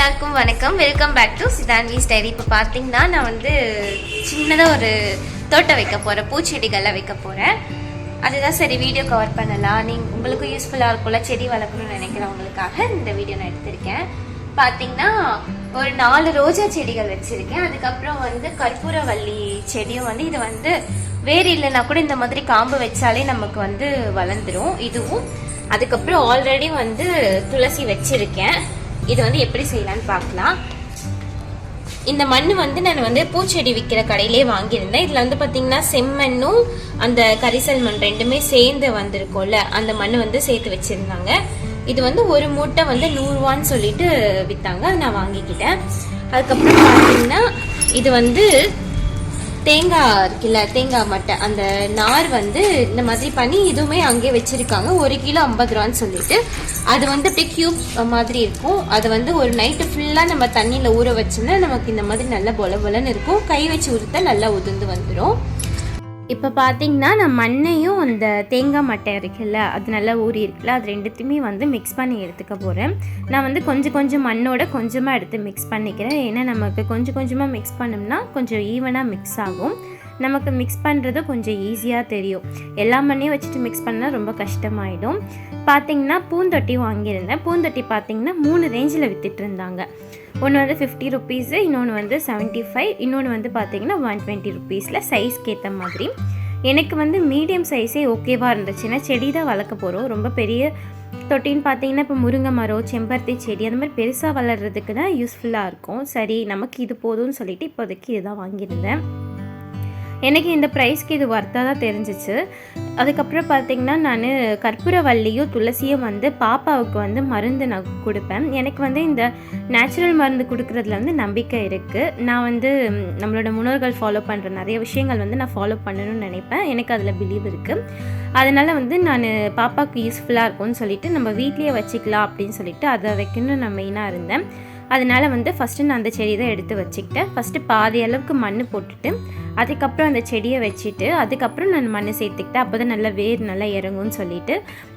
எல்லாருக்கும் வணக்கம். Welcome back to Sithanvi's diary. இப்போ பார்த்தீங்கன்னா நான் வந்து சின்னதாக ஒரு தோட்டம் வைக்க போகிறேன், பூச்செடிகள்லாம் வைக்க போகிறேன். அதுதான் சரி வீடியோ கவர் பண்ணலாம், உங்களுக்கும் யூஸ்ஃபுல்லாக இருக்கும்ல செடி வளர்க்கணும்னு நினைக்கிறவங்களுக்காக இந்த வீடியோ நான் எடுத்திருக்கேன். பார்த்தீங்கன்னா ஒரு 4 ரோஜா செடிகள் வச்சுருக்கேன். அதுக்கப்புறம் வந்து கற்பூரவள்ளி செடியும் வந்து இது வந்து வேறு இல்லைன்னா கூட இந்த மாதிரி காம்பு வச்சாலே நமக்கு வந்து வளர்ந்துடும் இதுவும். அதுக்கப்புறம் ஆல்ரெடி வந்து துளசி வச்சுருக்கேன். இது வந்து எப்படி செய்யலான்னு பார்க்கலாம். இந்த மண் வந்து நான் வந்து பூச்செடி விற்கிற கடையிலே வாங்கியிருந்தேன். இதில் வந்து பார்த்தீங்கன்னா செம்மண்ணும் அந்த கரிசல் மண் ரெண்டுமே சேர்ந்து வந்திருக்கோம்ல, அந்த மண் வந்து சேர்த்து வச்சுருந்தாங்க. இது வந்து ஒரு மூட்டை வந்து 100 ரூபான்னு சொல்லிட்டு விற்றாங்க, அது நான் வாங்கிக்கிட்டேன். அதுக்கப்புறம் பார்த்தீங்கன்னா இது வந்து தேங்காய் இருக்குல்ல, தேங்காய் மட்டை அந்த நார் வந்து இந்த மாதிரி பண்ணி இதுவுமே அங்கேயே வச்சிருக்காங்க. 1 கிலோ 50 ரூபான்னு சொல்லிட்டு அது வந்து அப்படியே கியூப் மாதிரி இருக்கும். அது வந்து ஒரு நைட்டு ஃபுல்லாக நம்ம தண்ணியில் ஊற வச்சோன்னா நமக்கு இந்த மாதிரி நல்லா பொல பொலன்னு இருக்கும். கை வச்சு உறுத்த நல்லா உதிர்ந்து வந்துடும். இப்போ பார்த்தீங்கன்னா நான் மண்ணையும் அந்த தேங்காய் மட்டை இருக்குல்ல, அது நல்லா ஊறி இருக்குல்ல, அது ரெண்டுத்தையுமே வந்து மிக்ஸ் பண்ணி எடுத்துக்க போகிறேன். நான் வந்து கொஞ்சம் மண்ணோட கொஞ்சமாக எடுத்து மிக்ஸ் பண்ணிக்கிறேன். ஏன்னா நமக்கு கொஞ்சமாக மிக்ஸ் பண்ணோம்னா கொஞ்சம் ஈவனாக மிக்ஸ் ஆகும். நமக்கு மிக்ஸ் பண்ணுறது கொஞ்சம் ஈஸியாக தெரியும். எல்லா மண்ணையும் வச்சுட்டு மிக்ஸ் பண்ணால் ரொம்ப கஷ்டமாயிடும். பார்த்தீங்கன்னா பூந்தொட்டி வாங்கியிருந்தேன். பூந்தொட்டி பார்த்தீங்கன்னா 3 ரேஞ்சில் விற்றுட்டு இருந்தாங்க. ஒன்று வந்து 50 ருபீஸு, இன்னொன்று வந்து 75, இன்னொன்று வந்து பார்த்தீங்கன்னா 120 ருபீஸில் சைஸ்க்கு ஏற்ற மாதிரி. எனக்கு வந்து மீடியம் சைஸே ஓகேவாக இருந்துச்சுன்னா செடி தான் வளர்க்க போகிறோம். ரொம்ப பெரிய தொட்டின்னு பார்த்தீங்கன்னா இப்போ முருங்கை மரம், செம்பருத்தி செடி அந்த மாதிரி பெருசாக வளர்கிறதுக்கு தான் யூஸ்ஃபுல்லாக இருக்கும். சரி நமக்கு இது போதும்னு சொல்லிட்டு இப்போதைக்கு இதுதான் வாங்கியிருந்தேன். எனக்கு இந்த ப்ரைஸ்க்கு இது ஒர்த்தாக தான் தெரிஞ்சிச்சு. அதுக்கப்புறம் பார்த்திங்கன்னா நான் கற்பூரவள்ளியும் துளசியும் வந்து பாப்பாவுக்கு வந்து மருந்து நான் கொடுப்பேன். எனக்கு வந்து இந்த நேச்சுரல் மருந்து கொடுக்குறதுல வந்து நம்பிக்கை இருக்குது. நான் வந்து நம்மளோட முன்னோர்கள் ஃபாலோ பண்ணுற நிறைய விஷயங்கள் வந்து நான் ஃபாலோ பண்ணணும்னு நினைப்பேன். எனக்கு அதில் பிலீவ் இருக்குது. அதனால் வந்து நான் பாப்பாவுக்கு யூஸ்ஃபுல்லாக இருக்கும்னு சொல்லிட்டு நம்ம வீட்லேயே வச்சுக்கலாம் அப்படின்னு சொல்லிட்டு அதை வைக்கணும்னு நான் மெயினாக இருந்தேன். அதனால் வந்து ஃபஸ்ட்டு நான் அந்த செடி தான் எடுத்து வச்சுக்கிட்டேன். ஃபஸ்ட்டு பாதி அளவுக்கு மண் போட்டுட்டு அதுக்கப்புறம் அந்த செடியை வச்சுட்டு அதுக்கப்புறம் நான் மண் சேர்த்துக்கிட்டேன். அப்போ தான் நல்லா வேர் நல்லா இறங்கும்னு சொல்லிட்டு.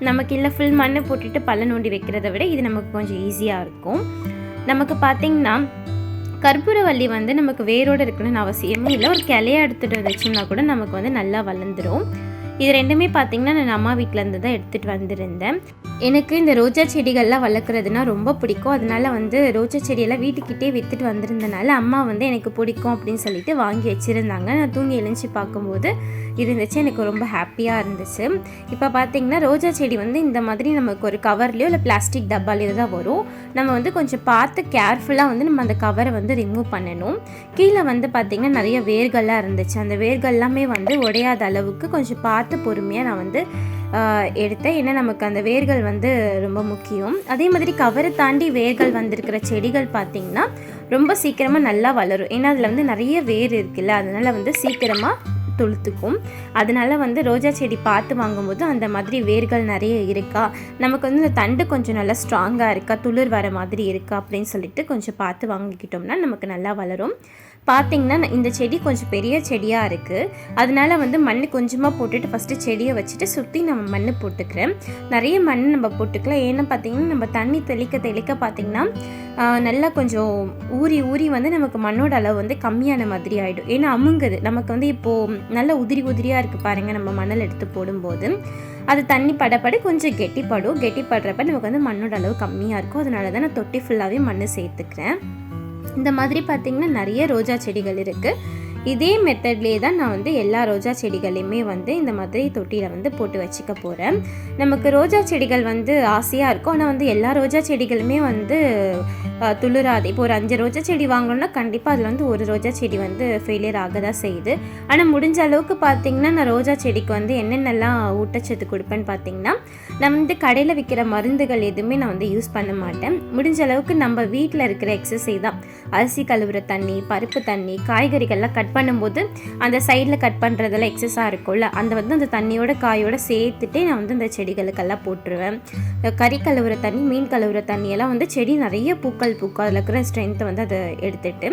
நமக்கு இல்லை ஃபுல் மண் போட்டுட்டு பள்ள நோண்டி வைக்கிறத விட இது நமக்கு கொஞ்சம் ஈஸியாக இருக்கும். நமக்கு பார்த்திங்கன்னா கற்பூரவள்ளி வந்து நமக்கு வேரோடு இருக்கணும்னு அவசியமே இல்லை. ஒரு கிளையை எடுத்துகிட்டு வச்சோம்னா கூட நமக்கு வந்து நல்லா வளர்ந்துடும். இது ரெண்டுமே பார்த்திங்கன்னா நான் அம்மா வீட்டிலேருந்து தான் எடுத்துகிட்டு வந்திருந்தேன். எனக்கு இந்த ரோஜா செடிகள்லாம் வளர்க்குறதுனா ரொம்ப பிடிக்கும். அதனால் வந்து ரோஜா செடியெல்லாம் வீட்டுக்கிட்டே விற்றுட்டு வந்திருந்தனால அம்மா வந்து எனக்கு பிடிக்கும் அப்படின்னு சொல்லிட்டு வாங்கி வச்சுருந்தாங்க. நான் தூங்கி எழுந்துச்சி பார்க்கும்போது இருந்துச்சு, எனக்கு ரொம்ப ஹாப்பியாக இருந்துச்சு. இப்போ பார்த்திங்கன்னா ரோஜா செடி வந்து இந்த மாதிரி நமக்கு ஒரு கவர்லேயோ இல்லை பிளாஸ்டிக் டப்பாலேயோ தான் வரும். நம்ம வந்து கொஞ்சம் பார்த்து கேர்ஃபுல்லாக வந்து நம்ம அந்த கவரை வந்து ரிமூவ் பண்ணணும். கீழே வந்து பார்த்திங்கன்னா நிறைய வேர்கள்லாம் இருந்துச்சு. அந்த வேர்கள் எல்லாமே வந்து உடையாத அளவுக்கு கொஞ்சம் பார்த்து பொறுமையாக நான் வந்து எடுத்தேன். ஏன்னா நமக்கு அந்த வேர்கள் வந்து ரொம்ப முக்கியம். அதே மாதிரி கவரை தாண்டி வேர்கள் வந்திருக்கிற செடிகள் பார்த்திங்கன்னா ரொம்ப சீக்கிரமாக நல்லா வளரும். ஏன்னா அதில் வந்து நிறைய வேர் இருக்குல்ல, அதனால் வந்து சீக்கிரமாக துளுத்துக்கும். அதனால் வந்து ரோஜா செடி பார்த்து வாங்கும்போது அந்த மாதிரி வேர்கள் நிறைய இருக்கா, நமக்கு வந்து இந்த தண்டு கொஞ்சம் நல்லா ஸ்ட்ராங்காக இருக்கா, துளிர் வர மாதிரி இருக்கா அப்படின்னு சொல்லிட்டு கொஞ்சம் பார்த்து வாங்கிக்கிட்டோம்னா நமக்கு நல்லா வளரும். பார்த்திங்கன்னா இந்த செடி கொஞ்சம் பெரிய செடியாக இருக்குது. அதனால் வந்து மண் கொஞ்சமாக போட்டுட்டு ஃபஸ்ட்டு செடியை வச்சுட்டு சுற்றி நம்ம மண் போட்டுக்கிறேன். நிறைய மண் நம்ம போட்டுக்கலாம். ஏன்னா பார்த்திங்கன்னா நம்ம தண்ணி தெளிக்க பார்த்திங்கன்னா நல்லா கொஞ்சம் ஊறி வந்து நமக்கு மண்ணோட அளவு வந்து கம்மியான மாதிரி ஆகிடும். ஏன்னா அமுங்குது நமக்கு வந்து இப்போது நல்லா உதிரியாக இருக்குது பாருங்கள். நம்ம மணல் எடுத்து போடும்போது அது தண்ணி படப்பட கொஞ்சம் கெட்டிப்படுறப்ப நமக்கு வந்து மண்ணோட அளவு கம்மியாக இருக்கும். அதனால தான் நான் தொட்டி ஃபுல்லாகவே மண் சேர்த்துக்கிறேன். இந்த மாதிரி பார்த்திங்கன்னா நிறைய ரோஜா செடிகள் இருக்குது. இதே மெத்தட்லேயே தான் நான் வந்து எல்லா ரோஜா செடிகளையுமே வந்து இந்த மாதிரி தொட்டியில் வந்து போட்டு வச்சுக்க போகிறேன். நமக்கு ரோஜா செடிகள் வந்து ஆசையாக இருக்கும். ஆனால் வந்து எல்லா ரோஜா செடிகளுமே வந்து துளிராது. இப்போ ஒரு 5 ரோஜா செடி வாங்கணும்னா கண்டிப்பாக அதில் வந்து ஒரு ரோஜா செடி வந்து ஃபெயிலியர் ஆக தான் செய்யுது. ஆனால் முடிஞ்ச அளவுக்கு பார்த்திங்கன்னா நான் ரோஜா செடிக்கு வந்து என்னென்னலாம் ஊட்டச்சத்து கொடுப்பேன்னு பார்த்திங்கன்னா நான் வந்து கடையில் விற்கிற மருந்துகள் எதுவுமே நான் வந்து யூஸ் பண்ண மாட்டேன். முடிஞ்ச அளவுக்கு நம்ம வீட்டில் இருக்கிற எக்ஸசைஸ் தான். அரிசி கழுவுற தண்ணி, பருப்பு தண்ணி, காய்கறிகள்லாம் கட் பண்ணும்போது அந்த சைடில் கட் பண்ணுறதெல்லாம் எக்ஸஸாக இருக்கும்ல, அந்த வந்து அந்த தண்ணியோட காயோட சேர்த்துட்டே நான் வந்து அந்த செடிகளுக்கெல்லாம் போட்டுருவேன். கறி கழுவுற தண்ணி, மீன் கழுவுற தண்ணியெல்லாம் வந்து செடி நிறைய பூக்கும். அதில் இருக்கிற ஸ்ட்ரென்த்தை வந்து அதை எடுத்துட்டு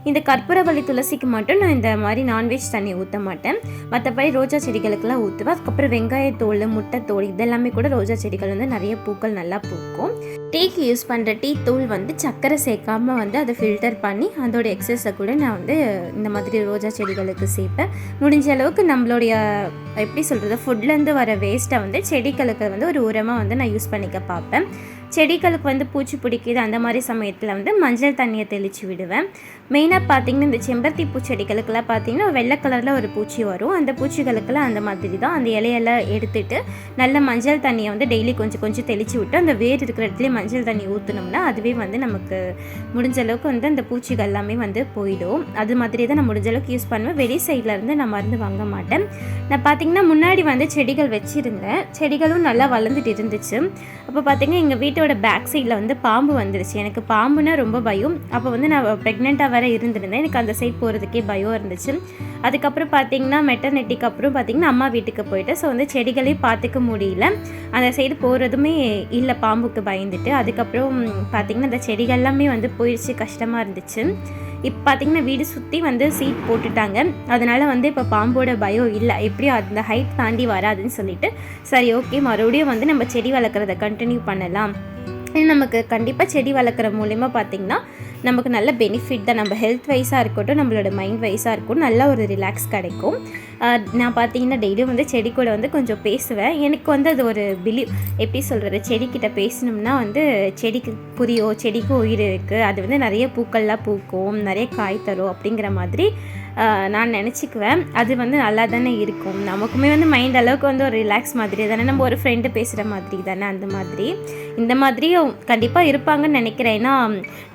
இந்த கற்பூரவள்ளி துளசிக்கு மட்டும் நான் இந்த மாதிரி நான்வெஜ் தண்ணி ஊற்ற மாட்டேன். மற்றபடி ரோஜா செடிகளுக்கெல்லாம் ஊற்றுவேன். அதுக்கப்புறம் வெங்காயத்தோல், முட்டைத்தோல் இதெல்லாமே கூட ரோஜா செடிகள் வந்து நிறைய பூக்கள் நல்லா பூக்கும். டீக்கு யூஸ் பண்ணுற டீ தூள் வந்து சர்க்கரை சேர்க்காமல் வந்து அதை ஃபில்டர் பண்ணி அதோட எக்ஸஸை கூட நான் வந்து இந்த மாதிரி ரோஜா செடிகளுக்கு சேர்ப்பேன். முடிஞ்ச அளவுக்கு நம்மளுடைய எப்படி சொல்கிறது ஃபுட்லேருந்து வர வேஸ்ட்டை வந்து செடிகளுக்கு வந்து ஒரு உரமாக வந்து நான் யூஸ் பண்ணிக்க பார்ப்பேன். செடிகளுக்கு வந்து பூச்சி பிடிக்குது அந்த மாதிரி சமயத்தில் வந்து மஞ்சள் தண்ணியை தெளித்து விடுவேன். மெயினாக பார்த்திங்கன்னா இந்த செம்பருத்தி பூச்செடிகளுக்கெல்லாம் பார்த்திங்கன்னா வெள்ளை கலரில் ஒரு பூச்சி வரும். அந்த பூச்சிகளுக்கெல்லாம் அந்த மாதிரி தான் அந்த இலையெல்லாம் எடுத்துட்டு நல்ல மஞ்சள் தண்ணியை வந்து டெய்லி கொஞ்சம் கொஞ்சம் தெளித்து விட்டு அந்த வேர் இருக்கிற இடத்துலேயே மஞ்சள் தண்ணி ஊற்றினோம்னா அதுவே வந்து நமக்கு முடிஞ்ச அளவுக்கு வந்து அந்த பூச்சிகள் எல்லாமே வந்து போயிடும். அது மாதிரி தான் நான் முடிஞ்ச அளவுக்கு யூஸ் பண்ணுவேன். வெளி சைட்லேருந்து நான் மருந்து வாங்க மாட்டேன். நான் பார்த்திங்கன்னா முன்னாடி வந்து செடிகள் வச்சுருந்தேன். செடிகளும் நல்லா வளர்ந்துட்டு இருந்துச்சு. அப்போ பார்த்திங்கன்னா எங்கள் வீட்டோட பேக் சைடில் வந்து பாம்பு வந்துருச்சு. எனக்கு பாம்புனா ரொம்ப பயம். அப்போ வந்து நான் ப்ரெக்னெண்ட்டாக வேறு இருந்திருந்தேன். எனக்கு அந்த சைட் போகிறதுக்கே பயம் இருந்துச்சு. அதுக்கப்புறம் பார்த்திங்கன்னா மெட்டர்னிட்டிக்கு அப்புறம் பார்த்திங்கன்னா அம்மா வீட்டுக்கு போயிட்டு ஸோ வந்து செடிகளையும் பார்த்துக்க முடியல. அந்த சைடு போகிறதுமே இல்லை பாம்புக்கு பயந்துட்டு. அதுக்கப்புறம் பார்த்திங்கன்னா அந்த செடிகள் எல்லாமே வந்து போயிடுச்சு. கஷ்டமாக இருந்துச்சு. இப்போ பார்த்திங்கன்னா வீடு சுற்றி வந்து சீட் போட்டுட்டாங்க. அதனால் வந்து இப்போ பாம்போட பயம் இல்லை. எப்படியும் அந்த ஹைட் தாண்டி வராதுன்னு சொல்லிட்டு சரி ஓகே மறுபடியும் வந்து நம்ம செடி வளர்க்குறத கண்டினியூ பண்ணலாம். நமக்கு கண்டிப்பாக செடி வளர்க்குற மூலிமா பார்த்திங்கன்னா நமக்கு நல்ல பெனிஃபிட் தான். நம்ம ஹெல்த் வைஸாக இருக்கட்டும், நம்மளோட மைண்ட் வைஸாக இருக்கட்டும், நல்ல ஒரு ரிலாக்ஸ் கிடைக்கும். நான் பார்த்திங்கன்னா டெய்லியும் வந்து செடி கூட வந்து கொஞ்சம் பேசுவேன். எனக்கு வந்து அது ஒரு பிலீவ் எப்படி சொல்கிறது செடிக்கிட்ட பேசணும்னா வந்து செடிக்கு புரியும், செடிக்கு உயிர் இருக்குது, அது வந்து நிறைய பூக்கள்லாம் பூக்கும், நிறைய காய் தரும் அப்படிங்கிற மாதிரி நான் நினச்சிக்குவேன். அது வந்து நல்லா தானே இருக்கும். நமக்குமே வந்து மைண்ட் அளவுக்கு வந்து ஒரு ரிலாக்ஸ் மாதிரி தானே, நம்ம ஒரு ஃப்ரெண்டு பேசுகிற மாதிரி தானே. அந்த மாதிரி இந்த மாதிரியும் கண்டிப்பாக இருப்பாங்கன்னு நினைக்கிறேன். ஏன்னா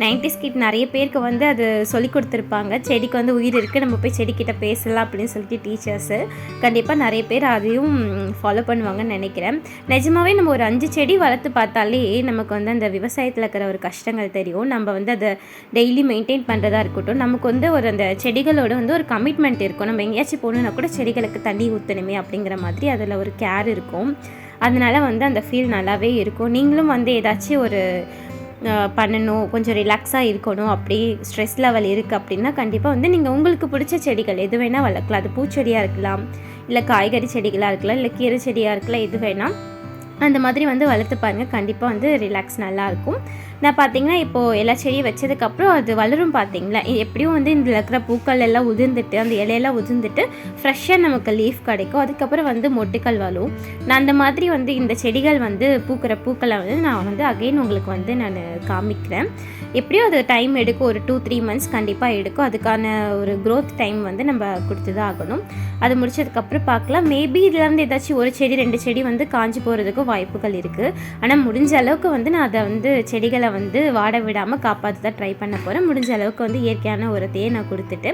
90s கிட் நிறைய பேருக்கு வந்து அது சொல்லி கொடுத்துருப்பாங்க. செடிக்கு வந்து உயிர் இருக்குது, நம்ம போய் செடிக்கிட்ட பேசலாம் அப்படின்னு சொல்லிட்டு டீச்சர்ஸு கண்டிப்பாக நிறைய பேர் அதையும் ஃபாலோ பண்ணுவாங்கன்னு நினைக்கிறேன். நிஜமாகவே நம்ம ஒரு 5 செடி வளர்த்து பார்த்தாலே நமக்கு வந்து அந்த விவசாயத்தில் இருக்கிற ஒரு கஷ்டங்கள் தெரியும். நம்ம வந்து அதை டெய்லி மெயின்டைன் பண்ணுறதா இருக்கட்டும், நமக்கு வந்து ஒரு அந்த செடிகளோட வந்து ஒரு கமிட்மெண்ட் இருக்கும். நம்ம எங்கேயாச்சும் போகணுன்னா கூட செடிகளுக்கு தண்ணி ஊற்றணுமே அப்படிங்கிற மாதிரி அதில் ஒரு கேர் இருக்கும். அதனால் வந்து அந்த ஃபீல் நல்லாவே இருக்கும். நீங்களும் வந்து ஏதாச்சும் ஒரு பண்ணணும், கொஞ்சம் ரிலாக்ஸாக இருக்கணும், அப்படி ஸ்ட்ரெஸ் லெவல் இருக்குது அப்படின்னா கண்டிப்பாக வந்து நீங்கள் உங்களுக்கு பிடிச்ச செடிகள் எது வேணால் வளர்க்கலாம். அது பூச்செடியாக இருக்கலாம், இல்லை காய்கறி செடிகளாக இருக்கலாம், இல்லை கீரை செடியாக இருக்கலாம், எது வேணால் அந்த மாதிரி வந்து வளர்த்து பாருங்கள். கண்டிப்பாக வந்து ரிலாக்ஸ் நல்லாயிருக்கும். நான் பார்த்திங்கன்னா இப்போது எல்லா செடியும் வச்சதுக்கப்புறம் அது வளரும். பார்த்திங்களா எப்படியும் வந்து இதில் இருக்கிற பூக்கள் எல்லாம் உதிர்ந்துட்டு அந்த இலையெல்லாம் உதிர்ந்துட்டு ஃப்ரெஷ்ஷாக நமக்கு லீஃப் கிடைக்கும். அதுக்கப்புறம் வந்து மொட்டுக்கள் வரும். நான் அந்த மாதிரி வந்து இந்த செடிகள் வந்து பூக்கிற பூக்களை வந்து நான் வந்து அகைன் உங்களுக்கு வந்து நான் காமிக்கிறேன். எப்படியும் அது டைம் எடுக்கும், ஒரு 2-3 மந்த்ஸ் கண்டிப்பாக எடுக்கும். அதுக்கான ஒரு க்ரோத் டைம் வந்து நம்ம கொடுத்து தான் ஆகணும். அது முடிச்சதுக்கப்புறம் பார்க்கலாம். மேபி இதில் வந்து ஏதாச்சும் ஒரு செடி 2 செடி வந்து காஞ்சி போகிறதுக்கும் வாய்ப்புகள் இருக்குது. ஆனால் முடிஞ்ச அளவுக்கு வந்து நான் அதை வந்து செடிகளை வந்து வாட விடாமல் காப்பாற்ற தான் ட்ரை பண்ண போகிறேன். முடிஞ்ச அளவுக்கு வந்து இயற்கையான உரத்தையே நான் கொடுத்துட்டு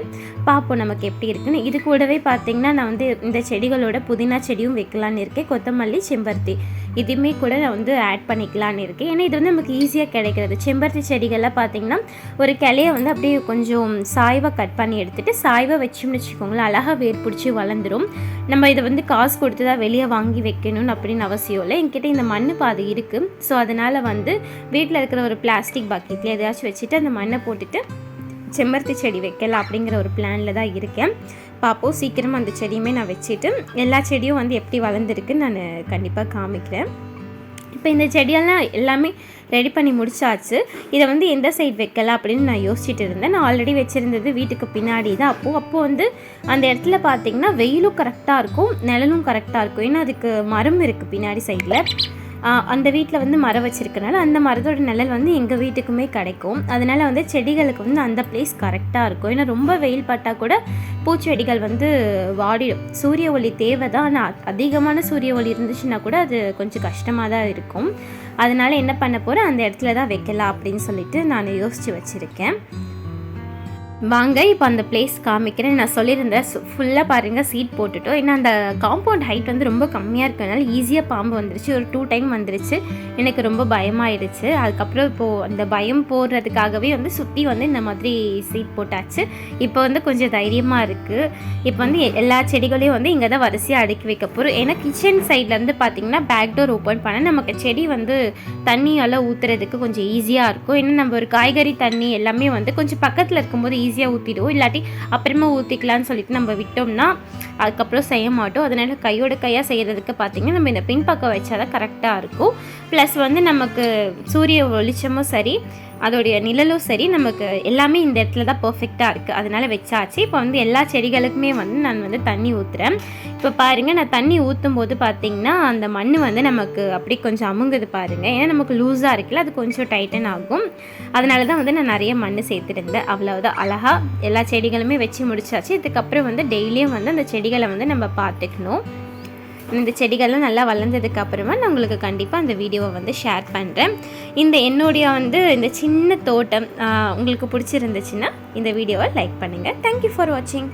பார்ப்போம் நமக்கு எப்படி இருக்குன்னு. இது கூடவே பார்த்திங்கன்னா நான் வந்து இந்த செடிகளோட புதினா செடியும் வைக்கலான்னு இருக்கேன். கொத்தமல்லி, செம்பருத்தி இதுவுமே கூட நான் வந்து ஆட் பண்ணிக்கலான்னு இருக்கேன். ஏன்னா இது வந்து நமக்கு ஈஸியாக கிடைக்கிறது. செம்பருத்தி செடிகள்லாம் பார்த்திங்கன்னா ஒரு கிளையை வந்து அப்படியே கொஞ்சம் சாய்வாக கட் பண்ணி எடுத்துகிட்டு சாய்வாக வச்சோம்னு வச்சுக்கோங்களேன், அழகாக வேர் பிடிச்சி வளர்ந்துடும். நம்ம இதை வந்து காசு கொடுத்து தான் வெளியே வாங்கி வைக்கணும்னு அப்படின்னு அவசியம் இல்லை. என்கிட்ட இந்த மண் பாதி இருக்குது. ஸோ அதனால் வந்து வீட்டில் இருக்கிற ஒரு பிளாஸ்டிக் பக்கெட்டில் எதையாச்சும் வச்சுட்டு அந்த மண்ணை போட்டுட்டு செம்பருத்தி செடி வைக்கலாம் அப்படிங்கிற ஒரு பிளானில் தான் இருக்கேன். பார்ப்போம். சீக்கிரமாக அந்த செடியுமே நான் வச்சுட்டு எல்லா செடியும் வந்து எப்படி வளர்ந்துருக்குன்னு நான் கண்டிப்பாக காமிக்கிறேன். இப்போ இந்த செடியெல்லாம் எல்லாமே ரெடி பண்ணி முடிச்சாச்சு. இதை வந்து எந்த சைடு வைக்கலாம் அப்படின்னு நான் யோசிச்சுட்டு இருந்தேன். நான் ஆல்ரெடி வச்சுருந்தது வீட்டுக்கு பின்னாடி தான். அப்போது வந்து அந்த இடத்துல பார்த்திங்கன்னா வெயிலும் கரெக்டாக இருக்கும், நிழலும் கரெக்டாக இருக்கும். ஏன்னா அதுக்கு மரம் இருக்குது பின்னாடி சைடில். அந்த வீட்டில் வந்து மரம் வச்சுருக்கனால அந்த மரத்தோட நிழல் வந்து எங்கள் வீட்டுக்குமே கிடைக்கும். அதனால் வந்து செடிகளுக்கு வந்து அந்த பிளேஸ் கரெக்டாக இருக்கும். ஏன்னா ரொம்ப வெயில் பட்டால் கூட பூச்செடிகள் வந்து வாடிடும். சூரிய ஒளி தேவை தான், ஆனால் அதிகமான சூரிய ஒளி இருந்துச்சுன்னா கூட அது கொஞ்சம் கஷ்டமாக தான் இருக்கும். அதனால் என்ன பண்ண போகிறேன், அந்த இடத்துல தான் வைக்கலாம் அப்படின்னு சொல்லிட்டு நான் யோசித்து வச்சுருக்கேன். வாங்க இப்போ அந்த பிளேஸ் காமிக்கிறேன். நான் சொல்லியிருந்தேன் ஃபுல்லாக பாருங்கள் சீட் போட்டுட்டோம். ஏன்னா அந்த காம்பவுண்ட் ஹைட் வந்து ரொம்ப கம்மியாக இருக்கிறதுனால ஈஸியாக பாம்பு வந்துருச்சு. ஒரு 2 டைம் வந்துருச்சு. எனக்கு ரொம்ப பயமாயிடுச்சு. அதுக்கப்புறம் இப்போது அந்த பயம் போடுறதுக்காகவே வந்து சுற்றி வந்து இந்த மாதிரி சீட் போட்டாச்சு. இப்போ வந்து கொஞ்சம் தைரியமாக இருக்குது. இப்போ வந்து எல்லா செடிகளையும் வந்து இங்கே தான் வரிசையாக அடுக்கி வைக்க போகிறோம். ஏன்னா கிச்சன் சைட்லேருந்து பார்த்திங்கன்னா பேக் டோர் ஓப்பன் பண்ண நமக்கு செடி வந்து தண்ணியெல்லாம் ஊற்றுறதுக்கு கொஞ்சம் ஈஸியாக இருக்கும். ஏன்னா நம்ம ஒரு காய்கறி தண்ணி எல்லாமே வந்து கொஞ்சம் பக்கத்தில் இருக்கும்போது ஈஸியாக ஊற்றிடுவோம். இல்லாட்டி அப்புறமா ஊற்றிக்கலான்னு சொல்லிட்டு நம்ம விட்டோம்னா அதுக்கப்புறம் செய்ய மாட்டோம். அதனால் கையோட கையாக செய்கிறதுக்கு பார்த்திங்கன்னா நம்ம இந்த பின்பக்கம் வச்சா தான் கரெக்டாக இருக்கும். ப்ளஸ் வந்து நமக்கு சூரிய வெளிச்சமும் சரி அதோடைய நிழலும் சரி நமக்கு எல்லாமே இந்த இடத்துல தான் பர்ஃபெக்டாக இருக்குது. அதனால் வச்சாச்சு. இப்போ வந்து எல்லா செடிகளுக்குமே வந்து நான் வந்து தண்ணி ஊற்றுறேன். இப்போ பாருங்கள், நான் தண்ணி ஊற்றும் போது பார்த்திங்கன்னா அந்த மண் வந்து நமக்கு அப்படி கொஞ்சம் அமுங்குது பாருங்கள். ஏன்னா நமக்கு லூஸாக இருக்குல்ல, அது கொஞ்சம் டைட்டன் ஆகும். அதனால தான் வந்து நான் நிறைய மண் சேர்த்துருந்தேன். அவ்வளோதான், அழகாக எல்லா செடிகளுமே வச்சு முடிச்சாச்சு. இதுக்கப்புறம் வந்து டெய்லியும் வந்து அந்த செடிகளை வந்து நம்ம பார்த்துக்கணும். இந்த செடிகள்லாம் நல்லா வளர்ந்ததுக்கு அப்புறமா நான் உங்களுக்கு கண்டிப்பாக அந்த வீடியோவை வந்து ஷேர் பண்ணுறேன். என்னுடைய வந்து இந்த சின்ன தோட்டம் உங்களுக்கு பிடிச்சிருந்துச்சுன்னா இந்த வீடியோவை லைக் பண்ணுங்கள். தேங்க்யூ ஃபார் வாட்சிங்.